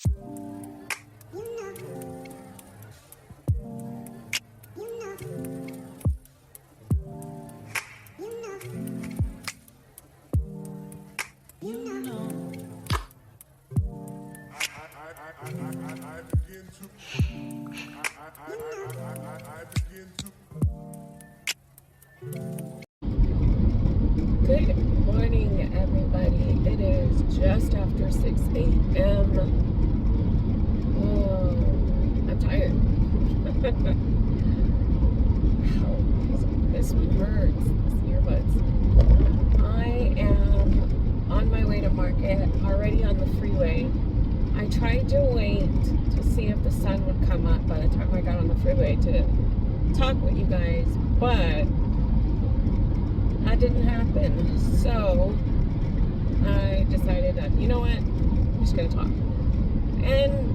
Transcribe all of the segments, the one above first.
Good morning, everybody. It is just after 6 a.m. Oh, I'm tired. This one hurts. This earbuds. I am on my way to market, already on the freeway. I tried to wait to see if the sun would come up by the time I got on the freeway to talk with you guys, but that didn't happen. So I decided that, you know what, I'm just gonna talk. And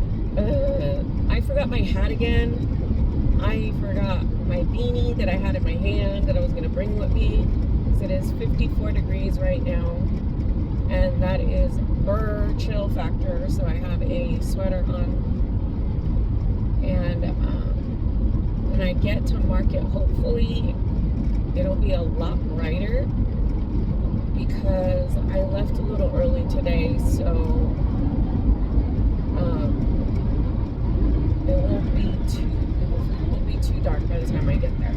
I forgot my hat again. I forgot my beanie that I had in my hand that I was gonna bring with me, because it is 54 degrees right now, and that is chill factor. So I have a sweater on, and when I get to market, hopefully it'll be a lot brighter, because I left a little early today, so it won't be too dark by the time I get there.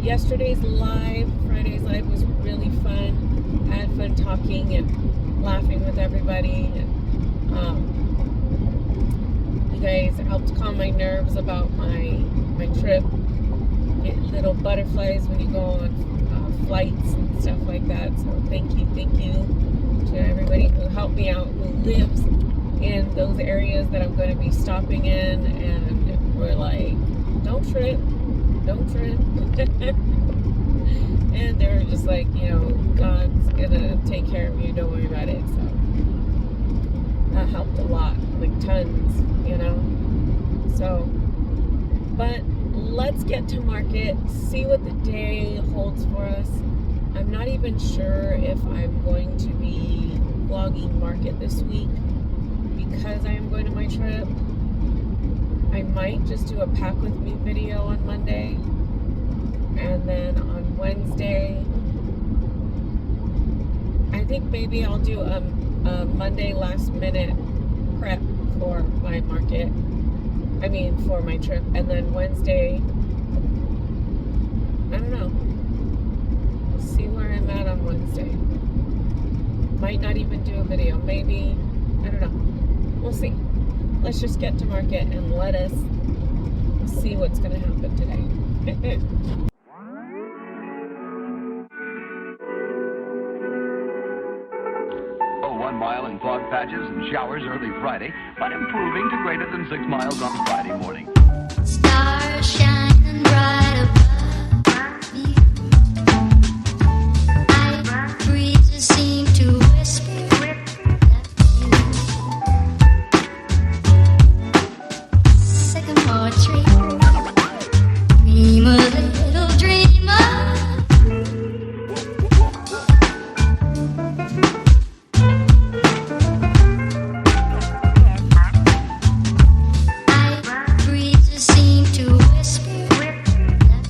Yesterday's live, Friday's live, was really fun. I had fun talking and laughing with everybody, and you guys helped calm my nerves about my trip. Get little butterflies when you go on flights and stuff like that. So thank you to everybody who helped me out, who lives in those areas that I'm going to be stopping in, and we're like, don't trip. And they were just like, you know, God's gonna take care of you, don't worry about it. So that helped a lot, like tons, you know. So, but let's get to market, see what the day holds for us. I'm not even sure if I'm going to be vlogging market this week, because I am going to my trip. I might just do a pack with me video on Monday, and then on Wednesday, I think maybe I'll do a Monday last minute prep for my market. I mean, for my trip. And then Wednesday, I don't know. We'll see where I'm at on Wednesday. Might not even do a video. Maybe, I don't know. We'll see. Let's just get to market and let us see what's going to happen today. 1 mile in fog patches and showers early Friday, but improving to greater than 6 miles on Friday morning. Stars shining bright above me. Night breezes seem to whisper that sycamore tree. Dream a little dreamer. Night breezes seem to whisper that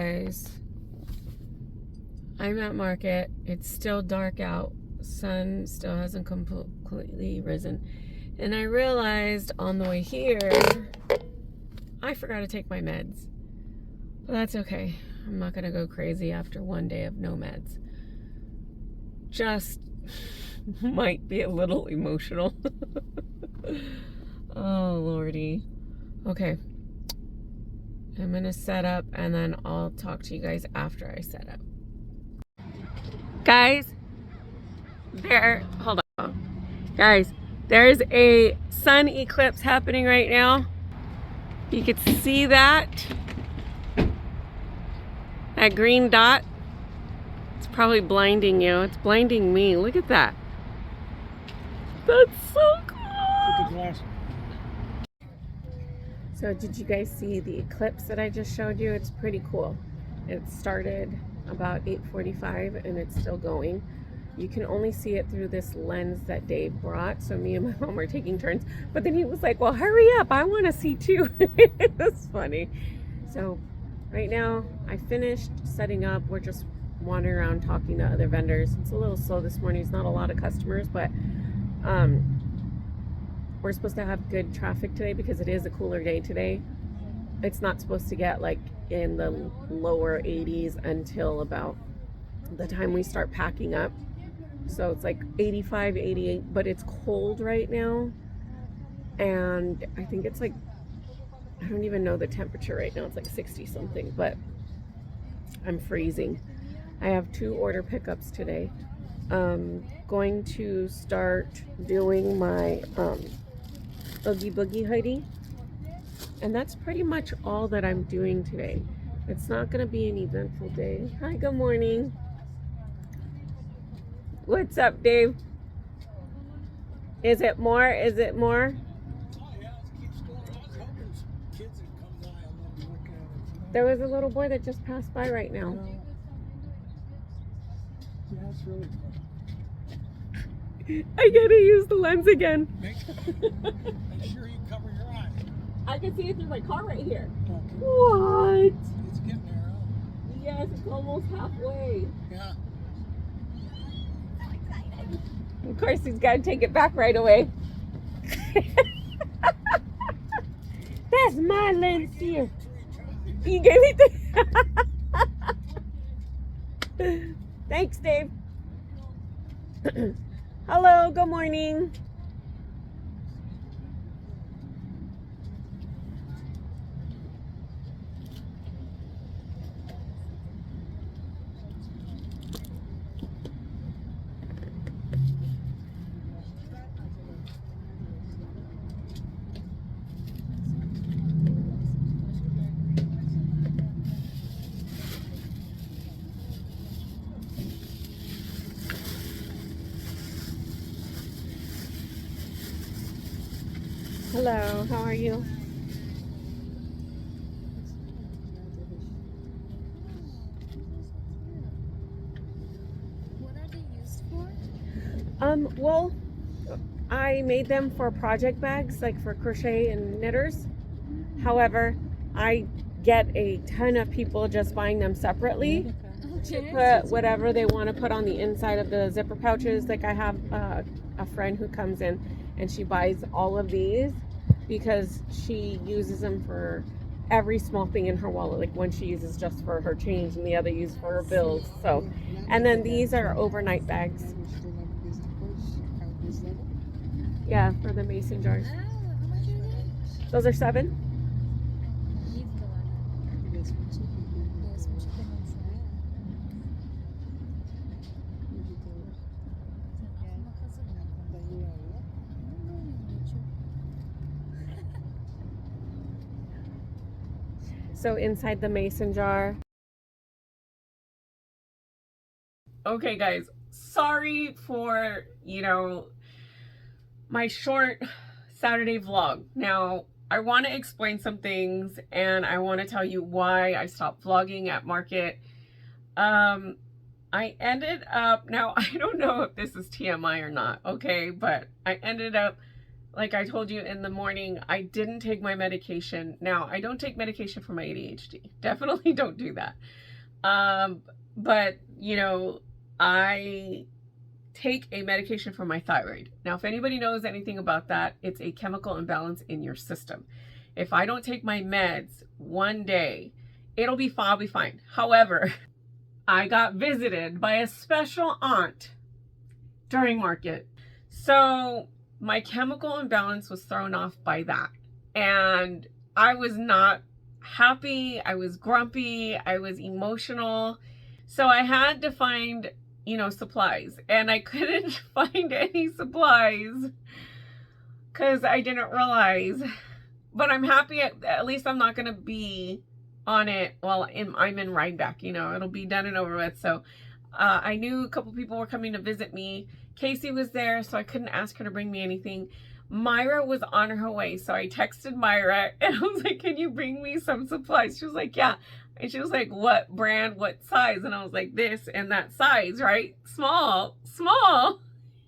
guys, I'm at market. It's still dark out. Sun still hasn't completely risen. And I realized on the way here, I forgot to take my meds. But that's okay. I'm not going to go crazy after one day of no meds. Just might be a little emotional. Oh, Lordy. Okay. I'm going to set up and then I'll talk to you guys after I set up. Guys, hold on. Guys, there's a sun eclipse happening right now. You can see that. That green dot. It's probably blinding you. It's blinding me. Look at that. That's so cool. So did you guys see the eclipse that I just showed you? It's pretty cool. It started about 8:45 and it's still going. You can only see it through this lens that Dave brought. So me and my mom are taking turns. But then he was like, well, hurry up. I want to see too. It's funny. So right now I finished setting up. We're just wandering around talking to other vendors. It's a little slow this morning. It's not a lot of customers, but we're supposed to have good traffic today because it is a cooler day today. It's not supposed to get like in the lower 80s until about the time we start packing up. So it's like 85, 88, but it's cold right now. And I think it's like, I don't even know the temperature right now. It's like 60 something, but I'm freezing. I have 2 order pickups today. Going to start doing my Oogie Boogie hoodie. And that's pretty much all that I'm doing today. It's not going to be an eventful day. Hi, good morning. What's up, Dave? Is it more? Is it more? There was a little boy that just passed by right now. Yeah, that's really cool. I gotta use the lens again. Make sure you cover your eyes. I can see it through my car right here. Okay. What? It's getting there, huh? Yes, it's almost halfway. Yeah. Of course, he's got to take it back right away. That's my lens here. You gave me the... Thanks, Dave. Hello, good morning. Hello, how are you? What are they used for? Well, I made them for project bags, like for crochet and knitters. However, I get a ton of people just buying them separately to put whatever they want to put on the inside of the zipper pouches. Like I have a friend who comes in and she buys all of these because she uses them for every small thing in her wallet. Like one she uses just for her change and the other uses for her bills. So, and then these are overnight bags. Yeah, for the mason jars. Oh, how much are they? Those are $7. So inside the mason jar. Okay guys, sorry for, my short Saturday vlog. Now, I want to explain some things and I want to tell you why I stopped vlogging at market. I ended up, now I don't know if this is TMI or not, okay, but I ended up like I told you in the morning, I didn't take my medication. Now, I don't take medication for my ADHD. Definitely don't do that. But, you know, I take a medication for my thyroid. Now, if anybody knows anything about that, it's a chemical imbalance in your system. If I don't take my meds one day, I'll be fine. However, I got visited by a special aunt during market. So my chemical imbalance was thrown off by that. And I was not happy. I was grumpy. I was emotional. So I had to find, you know, supplies. And I couldn't find any supplies because I didn't realize. But I'm happy at least I'm not going to be on it while I'm in Rhinebeck. You know, it'll be done and over with. So I knew a couple people were coming to visit me. Casey was there, so I couldn't ask her to bring me anything. Myra was on her way, so I texted Myra and I was like, can you bring me some supplies? She was like, yeah. And she was like, what brand, what size? And I was like, this and that size, right? Small.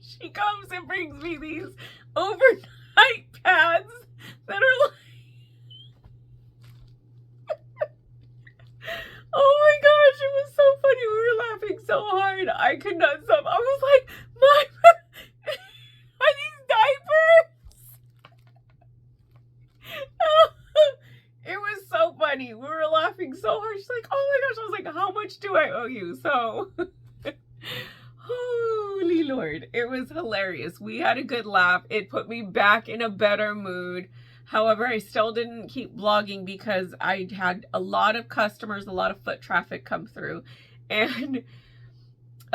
She comes and brings me these overnight pads that are like, oh my gosh, it was so funny. We were laughing so hard. I could not stop. I was like, Myra, are these diapers? It was so funny. We were laughing so hard. She's like, oh my gosh. I was like, how much do I owe you? So, holy Lord. It was hilarious. We had a good laugh. It put me back in a better mood. However, I still didn't keep vlogging because I had a lot of customers, a lot of foot traffic come through. And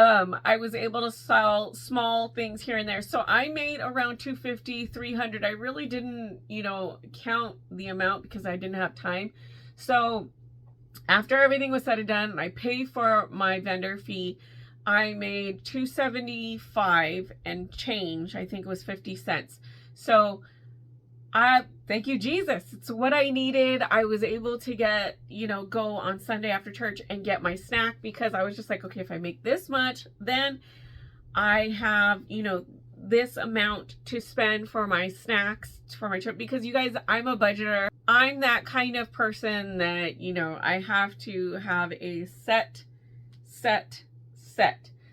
I was able to sell small things here and there. So I made around $250, $300. I really didn't, you know, count the amount because I didn't have time. So after everything was said and done, and I paid for my vendor fee, I made $275 and change. I think it was 50 cents. So thank you, Jesus. It's what I needed. I was able to get, you know, go on Sunday after church and get my snack because I was just like, okay, if I make this much, then I have, you know, this amount to spend for my snacks for my trip. Because you guys, I'm a budgeter. I'm that kind of person that, you know, I have to have a set.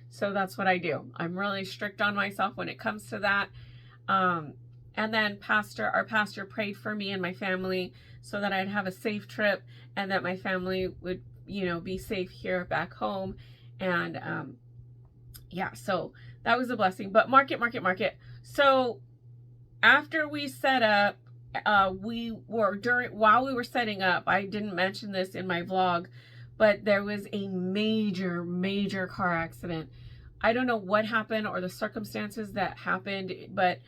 So that's what I do. I'm really strict on myself when it comes to that. And then our pastor prayed for me and my family so that I'd have a safe trip and that my family would, you know, be safe here back home. And yeah, so that was a blessing. But market. So after we set up, while we were setting up, I didn't mention this in my vlog, but there was a major car accident. I don't know what happened or the circumstances that happened, but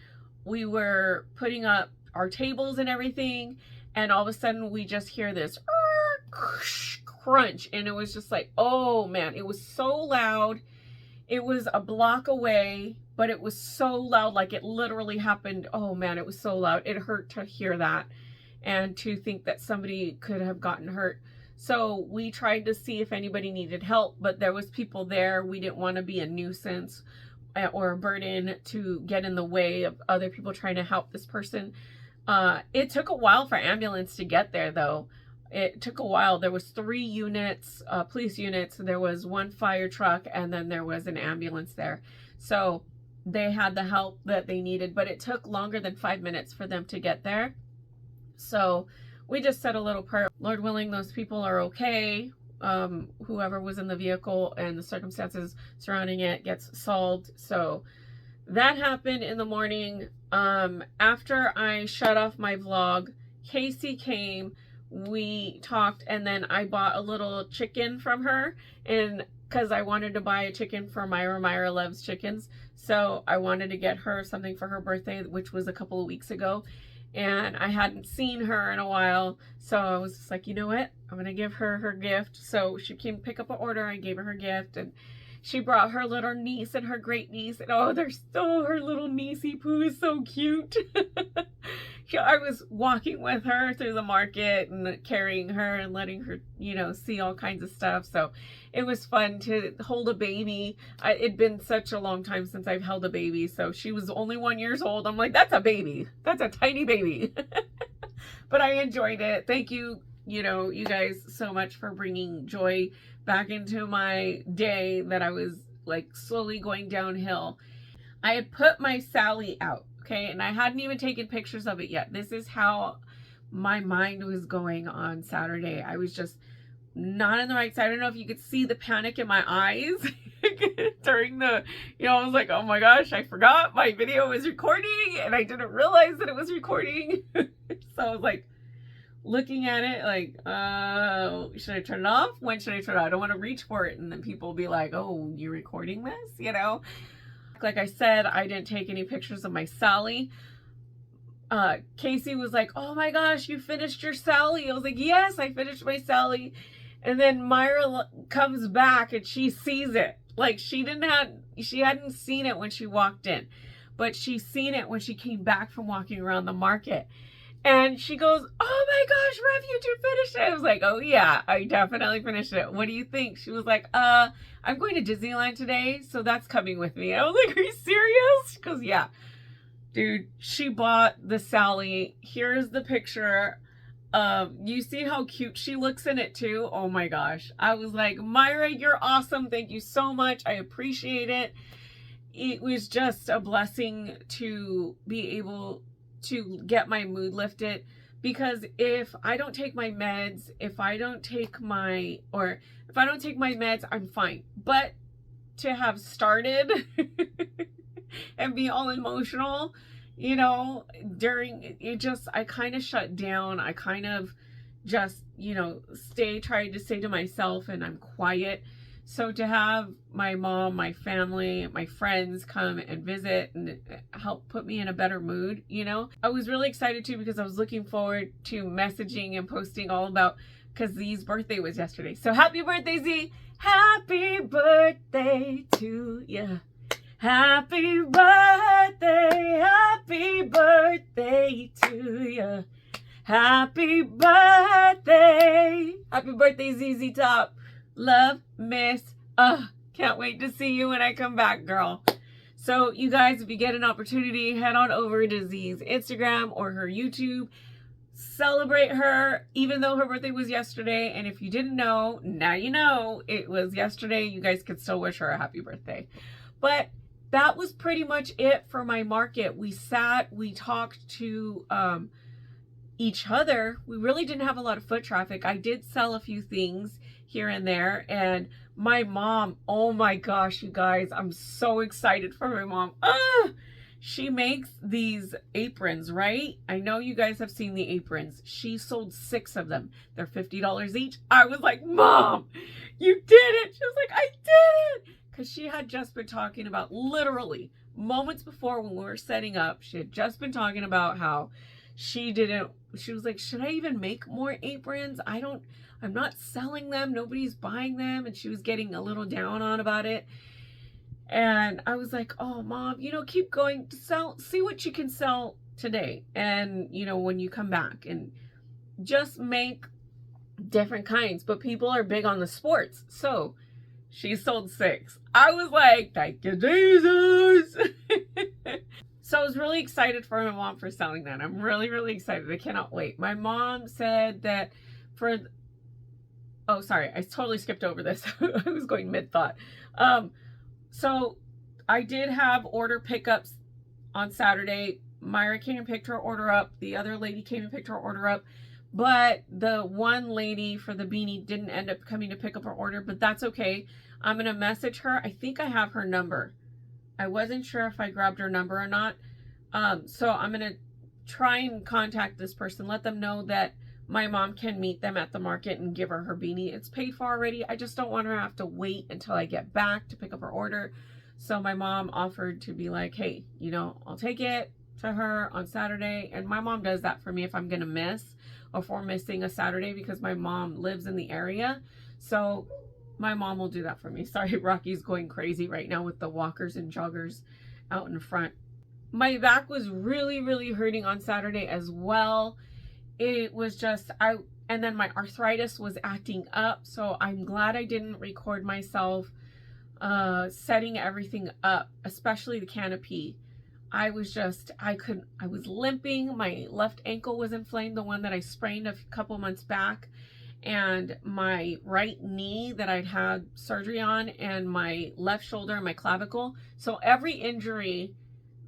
we were putting up our tables and everything, and all of a sudden we just hear this crunch, and it was just like, oh man, it was so loud. It was a block away, but it was so loud, like it literally happened. Oh man, it was so loud. It hurt to hear that and to think that somebody could have gotten hurt. So we tried to see if anybody needed help, but there was people there. We didn't want to be a nuisance or a burden to get in the way of other people trying to help this person. It took a while for ambulance to get there though. It took a while. There was 3 units, police units. There was 1 fire truck, and then there was an ambulance there. So they had the help that they needed, but it took longer than 5 minutes for them to get there. So we just said a little prayer. Lord willing, those people are okay. Whoever was in the vehicle and the circumstances surrounding it gets solved. So that happened in the morning. After I shut off my vlog, Casey came, we talked, and then I bought a little chicken from her, and because I wanted to buy a chicken for Myra. Myra loves chickens, so I wanted to get her something for her birthday, which was a couple of weeks ago. And I hadn't seen her in a while, so I was just like, you know what? I'm going to give her her gift. So she came pick up an order. I gave her her gift, and she brought her little niece and her great niece. And oh, her little niecey poo is so cute. I was walking with her through the market and carrying her and letting her, you know, see all kinds of stuff. So it was fun to hold a baby. It'd been such a long time since I've held a baby. So she was only 1 year old. I'm like, that's a baby. That's a tiny baby. But I enjoyed it. Thank you, you know, you guys so much for bringing joy back into my day that I was like slowly going downhill. I had put my Sally out, okay, and I hadn't even taken pictures of it yet. This is how my mind was going on Saturday. I was just not in the right side. I don't know if you could see the panic in my eyes during the, you know, I was like, oh my gosh, I forgot my video was recording and I didn't realize that it was recording. So I was like looking at it like, should I turn it off? When should I turn it off? I don't want to reach for it. And then people will be like, oh, you're recording this, you know? Like I said, I didn't take any pictures of my Sally. Casey was like, oh my gosh, you finished your Sally. I was like, yes, I finished my Sally. And then Myra comes back and she sees it. Like she hadn't seen it when she walked in, but she seen it when she came back from walking around the market. And she goes, oh my gosh, Rev, you two finished it. I was like, oh yeah, I definitely finished it. What do you think? She was like, I'm going to Disneyland today, so that's coming with me. I was like, are you serious? She goes, yeah. Dude, she bought the Sally. Here's the picture. You see how cute she looks in it too? Oh my gosh. I was like, Myra, you're awesome. Thank you so much. I appreciate it. It was just a blessing to be able to get my mood lifted, because if I don't take my meds, if I don't take my meds, I'm fine. But to have started and be all emotional, you know, during it, just, I kind of shut down. I kind of just, you know, tried to stay to myself, and I'm quiet. So to have my mom, my family, my friends come and visit and help put me in a better mood, you know, I was really excited too, because I was looking forward to messaging and posting all about, because Z's birthday was yesterday. So happy birthday, Z. Happy birthday to you. Happy birthday, happy birthday to you. Happy birthday. Happy birthday, ZZ Top. Love, miss. Can't wait to see you when I come back, girl. So you guys, if you get an opportunity, head on over to Z's Instagram or her YouTube. Celebrate her, even though her birthday was yesterday. And if you didn't know, now you know it was yesterday. You guys could still wish her a happy birthday. But that was pretty much it for my market. We sat, we talked to each other. We really didn't have a lot of foot traffic. I did sell a few things here and there. And my mom, oh my gosh, you guys, I'm so excited for my mom. She makes these aprons, right? I know you guys have seen the aprons. She sold 6 of them. They're $50 each. I was like, Mom, you did it. She was like, I did it. Because she had just been talking about, literally moments before when we were setting up, she had just been talking about how she was like, should I even make more aprons? I'm not selling them. Nobody's buying them. And she was getting a little down on about it. And I was like, oh, Mom, you know, keep going to sell, see what you can sell today. And, you know, when you come back, and just make different kinds. But people are big on the sports. So she sold 6. I was like, thank you, Jesus. So I was really excited for my mom for selling that. I'm really, really excited. I cannot wait. My mom said that oh, sorry, I totally skipped over this. I was going mid-thought. So I did have order pickups on Saturday. Myra came and picked her order up. The other lady came and picked her order up. But the one lady for the beanie didn't end up coming to pick up her order, but that's okay. I'm going to message her. I think I have her number. I wasn't sure if I grabbed her number or not. So I'm going to try and contact this person, let them know that my mom can meet them at the market and give her beanie. It's paid for already. I just don't want her to have to wait until I get back to pick up her order. So my mom offered to be like, hey, you know, I'll take it to her on Saturday. And my mom does that for me if I'm going to miss, or if we're missing a Saturday, because my mom lives in the area. So my mom will do that for me. Sorry, Rocky's going crazy right now with the walkers and joggers out in front. my back was really, really hurting on Saturday as well. It was just, and then my arthritis was acting up. So I'm glad I didn't record myself setting everything up, especially the canopy. I was limping. My left ankle was inflamed, the one that I sprained a couple months back, and my right knee that I'd had surgery on, and my left shoulder and my clavicle. So every injury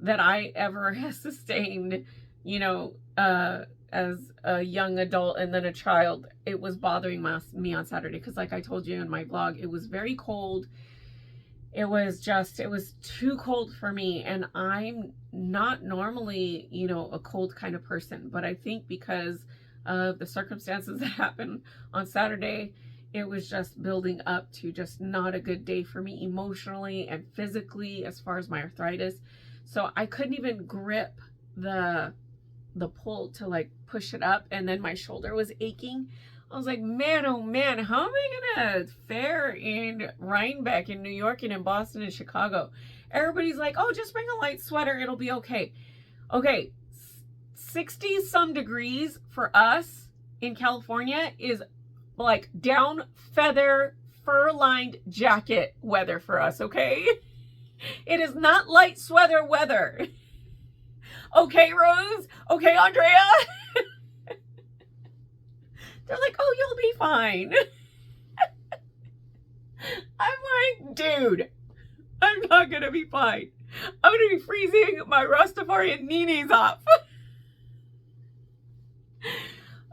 that I ever have sustained, you know, as a young adult and then a child, it was bothering me on Saturday, because like I told you in my vlog, it was very cold. It was too cold for me, and I'm not normally, you know, a cold kind of person, but I think because of the circumstances that happened on Saturday, it was just building up to just not a good day for me emotionally and physically as far as my arthritis. So I couldn't even grip the pole to like push it up, and then my shoulder was aching. I was like, man, oh man, how am I gonna fare in Rhinebeck, in New York, and in Boston and Chicago? Everybody's like, oh, just bring a light sweater, it'll be okay. Okay, 60 some degrees for us in California is like down feather, fur-lined jacket weather for us, okay? It is not light sweater weather. Okay, Rose? Okay, Andrea? They're like, oh, you'll be fine. I'm like, dude, I'm not going to be fine. I'm going to be freezing my Rastafarian ninis off.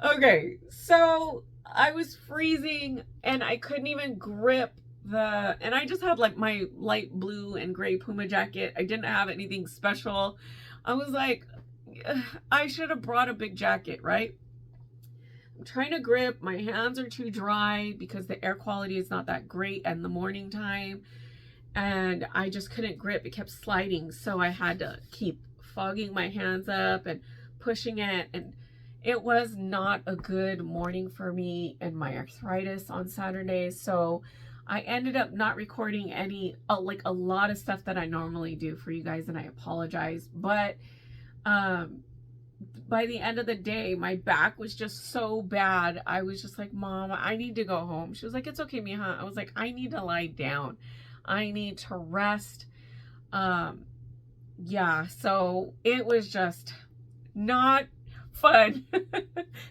Okay, so I was freezing, and I couldn't even grip and I just had like my light blue and gray Puma jacket. I didn't have anything special. I was like, I should have brought a big jacket, right? I'm trying to grip. My hands are too dry because the air quality is not that great in the morning time. And I just couldn't grip. It kept sliding. So I had to keep fogging my hands up and pushing it. And it was not a good morning for me and my arthritis on Saturday. So I ended up not recording like a lot of stuff that I normally do for you guys. And I apologize. But by the end of the day, my back was just so bad. I was just like, Mom, I need to go home. She was like, it's okay, Mija. I was like, I need to lie down. I need to rest. Yeah, so it was just not fun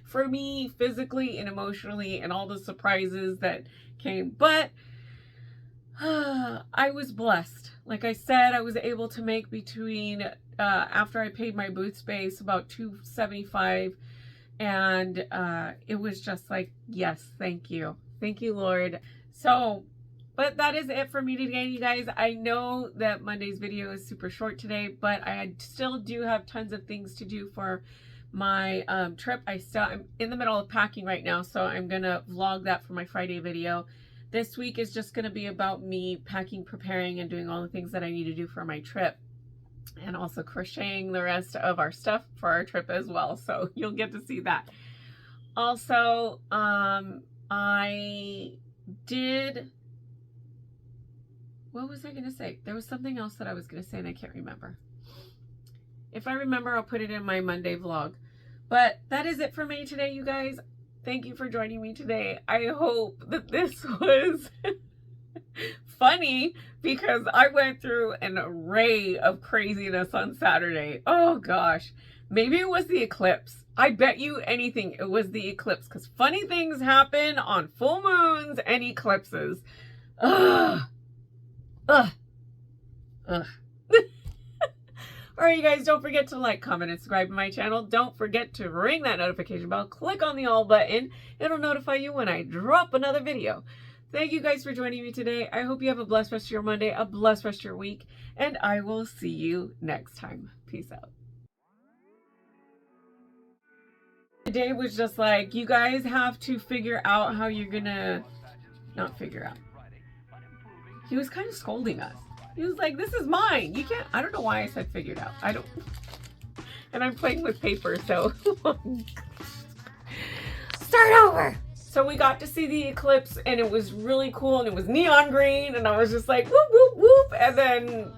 for me physically and emotionally, and all the surprises that came. But I was blessed. Like I said, I was able to make between after I paid my booth space about $275, and it was just like, yes, thank you, Lord. So, but that is it for me today, you guys. I know that Monday's video is super short today, but I still do have tons of things to do for my trip. I'm in the middle of packing right now, so I'm gonna vlog that for my Friday video. This week is just gonna be about me packing, preparing, and doing all the things that I need to do for my trip, and also crocheting the rest of our stuff for our trip as well. So you'll get to see that. Also, what was I going to say? There was something else that I was going to say and I can't remember. If I remember, I'll put it in my Monday vlog. But that is it for me today, you guys. Thank you for joining me today. I hope that this was funny, because I went through an array of craziness on Saturday. Oh gosh, maybe it was the eclipse. I bet you anything it was the eclipse, because funny things happen on full moons and eclipses. Ugh. Ugh. Ugh. Alright, you guys, don't forget to like, comment, and subscribe to my channel. Don't forget to ring that notification bell. Click on the all button. It'll notify you when I drop another video. Thank you guys for joining me today. I hope you have a blessed rest of your Monday, a blessed rest of your week, and I will see you next time. Peace out. Today was just like, you guys have to figure out how you're gonna, not figure out. He was kind of scolding us. He was like, this is mine. You can't, I don't know why I said figured out. I don't, and I'm playing with paper, so. Start over. So we got to see the eclipse, and it was really cool, and it was neon green, and I was just like, whoop, whoop, whoop, and then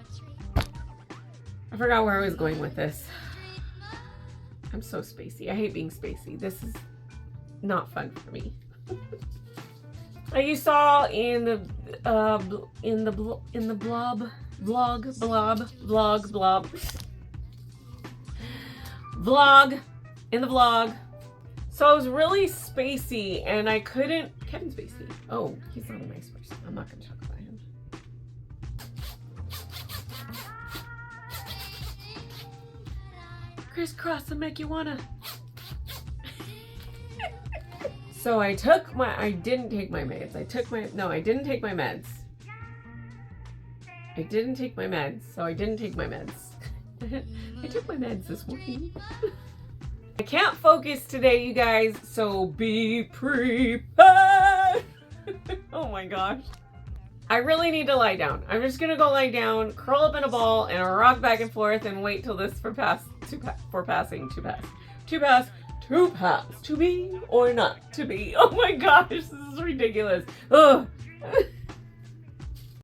I forgot where I was going with this. I'm so spacey. I hate being spacey. This is not fun for me. Like you saw in the vlog, so I was really spacey and I couldn't. Kevin Spacey. Oh, he's not a nice person. I'm not gonna talk about him. Crisscross will make you wanna. So I didn't take my meds. I didn't take my meds. I didn't take my meds, so I didn't take my meds. I took my meds this morning. I can't focus today, you guys, so be prepared. Oh my gosh. I really need to lie down. I'm just gonna go lie down, curl up in a ball, and rock back and forth and wait till this to pass. To be or not to be. Oh my gosh, this is ridiculous. Ugh.